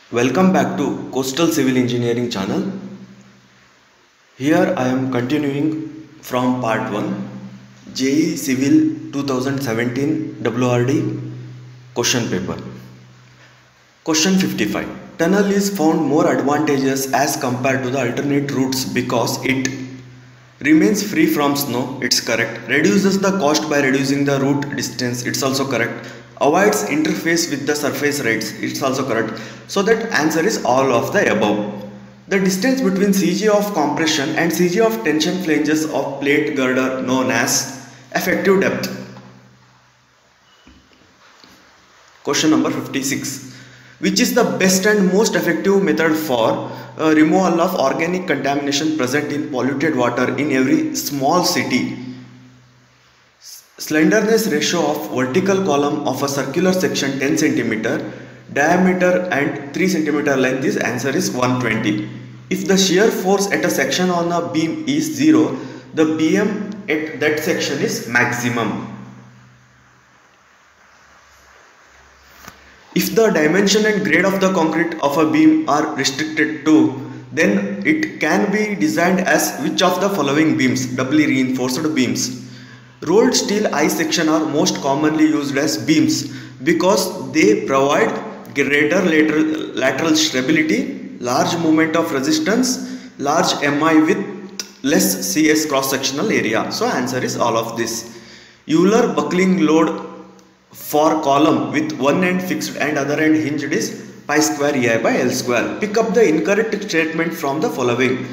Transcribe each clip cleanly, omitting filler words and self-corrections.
Welcome back to Coastal Civil Engineering channel. Here I am continuing from part 1 JEE Civil 2017 WRD question paper. Question 55. Tunnel is found more advantageous as compared to the alternate routes because it remains free from snow, it's correct. Reduces the cost by reducing the route distance, it's also correct. Avoids interface with the surface rates, it's also correct. So that answer is all of the above. The distance between CG of compression and CG of tension flanges of plate girder known as effective depth. Question number 56. Which is the best and most effective method for removal of organic contamination present in polluted water in every small city? Slenderness ratio of vertical column of a circular section 10 cm, diameter and 3 cm length is answer is 120. If the shear force at a section on a beam is 0, the BM at that section is maximum. If the dimension and grade of the concrete of a beam are restricted to, then it can be designed as which of the following beams? Doubly reinforced beams. Rolled steel I section are most commonly used as beams because they provide greater lateral stability, large moment of resistance, large MI with less CS cross sectional area. So answer is all of this. Euler buckling load for column with one end fixed and other end hinged is pi square EI by L square. Pick up the incorrect statement from the following.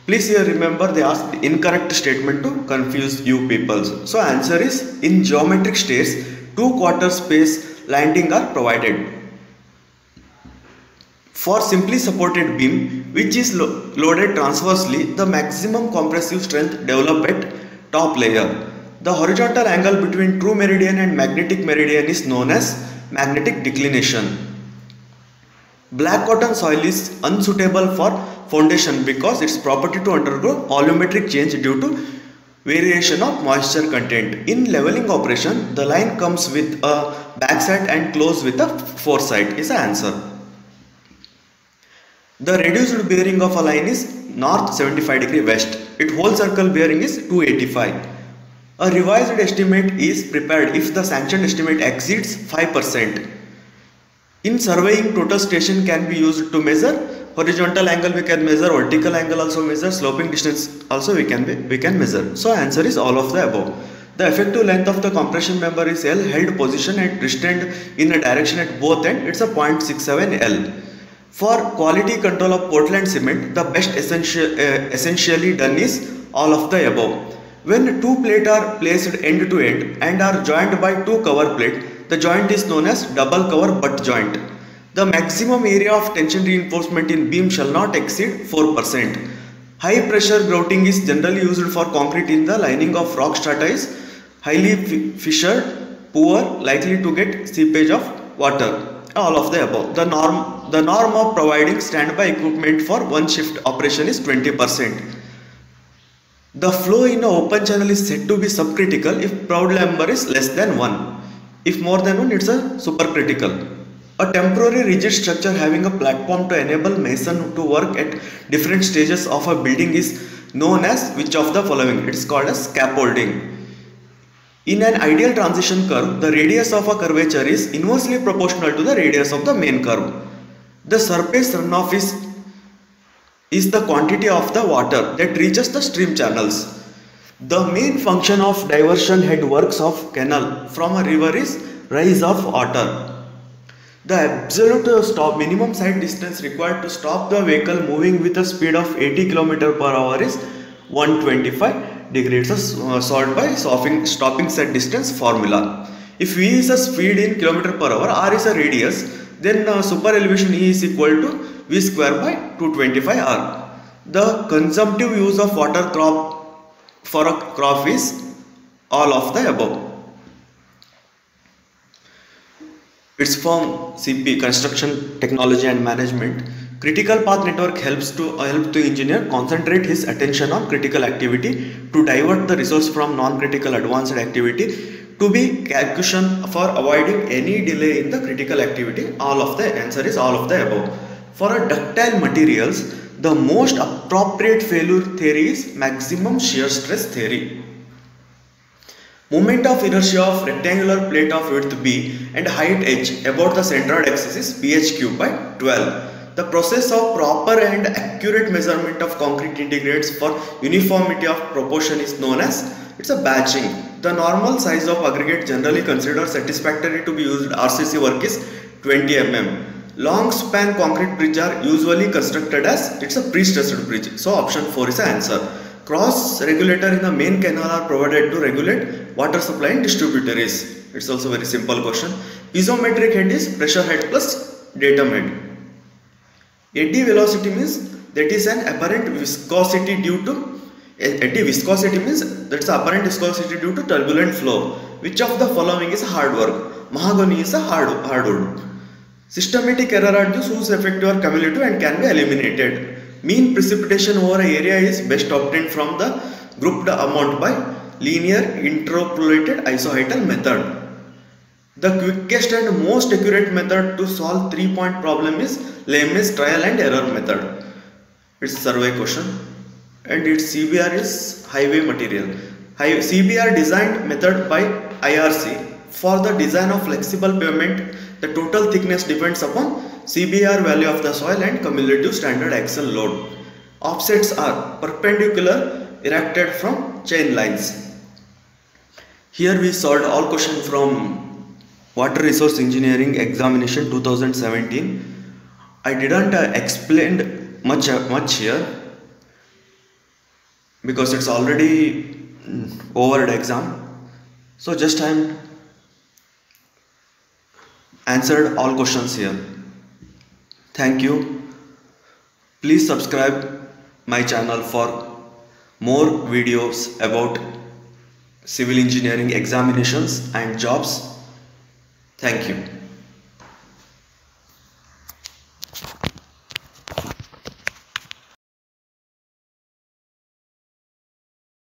Please here remember they asked the incorrect statement to confuse you people. So answer is in geometric stairs 2/4 space landing are provided. For simply supported beam which is loaded transversely, the maximum compressive strength developed at top layer. The horizontal angle between true meridian and magnetic meridian is known as magnetic declination. Black cotton soil is unsuitable for foundation because its property to undergo volumetric change due to variation of moisture content. In leveling operation, the line comes with a backside and close with a foresight is the answer. The reduced bearing of a line is north 75 degree west. Its whole circle bearing is 285. A revised estimate is prepared if the sanctioned estimate exceeds 5%. In surveying, total station can be used to measure horizontal angle, we can measure vertical angle, also measure sloping distance, also we can measure. So answer is all of the above. The effective length of the compression member is L, held position and restrained in a direction at both ends, it's a 0.67 L. For quality control of Portland cement, the best essentially done is all of the above. When two plates are placed end to end and are joined by two cover plates, the joint is known as double cover butt joint. The maximum area of tension reinforcement in beam shall not exceed 4%. High pressure grouting is generally used for concrete in the lining of rock strata is highly fissured, poor, likely to get seepage of water. All of the above. The norm of providing standby equipment for one shift operation is 20%. The flow in an open channel is said to be subcritical if Proud number is less than 1. If more than 1, it's a supercritical. A temporary rigid structure having a platform to enable mason to work at different stages of a building is known as which of the following? It's called as scaffolding. In an ideal transition curve, the radius of a curvature is inversely proportional to the radius of the main curve. The surface runoff is the quantity of the water that reaches the stream channels. The main function of diversion head works of canal from a river is rise of water. The absolute minimum sight distance required to stop the vehicle moving with a speed of 80 km/h is 125 degrees. Solved by stopping set distance formula. If V is a speed in km/h, R is a radius, then super elevation E is equal to V square by 225 R. The consumptive use of water for a crop is all of the above. It's from CP, Construction Technology and Management. Critical path network helps to engineer concentrate his attention on critical activity to divert the resource from non-critical advanced activity To be calculation for avoiding any delay in the critical activity. All of the answer is all of the above. For a ductile materials, the most appropriate failure theory is maximum shear stress theory. Moment of inertia of rectangular plate of width b and height h about the centroid axis is ph cube by 12. The process of proper and accurate measurement of concrete integrates for uniformity of proportion is known as it's a batching. The normal size of aggregate generally considered satisfactory to be used RCC work is 20 mm. Long span concrete bridge are usually constructed as it's a pre-stressed bridge. So option 4 is the answer. Cross regulator in the main canal are provided to regulate water supply in distributaries. It's also very simple question. Piezometric head is pressure head plus datum head. Eddy velocity means that is an apparent viscosity due to eddy viscosity means that's apparent viscosity due to turbulent flow. Which of the following is hard work? Mahogany is a hardwood. Systematic error are those whose effective are cumulative and can be eliminated. Mean precipitation over an area is best obtained from the grouped amount by linear interpolated isohedral method. The quickest and most accurate method to solve 3-point problem is Lemnitz trial and error method. It's survey question and its CBR is highway material. CBR designed method by IRC. For the design of flexible pavement, the total thickness depends upon CBR value of the soil and cumulative standard axle load. Offsets are perpendicular erected from chain lines. Here we solved all questions from Water Resource Engineering Examination 2017. I didn't explain much here because it's already over the exam. So just I answered all questions here. Thank you. Please subscribe my channel for more videos about civil engineering examinations and jobs. Thank you.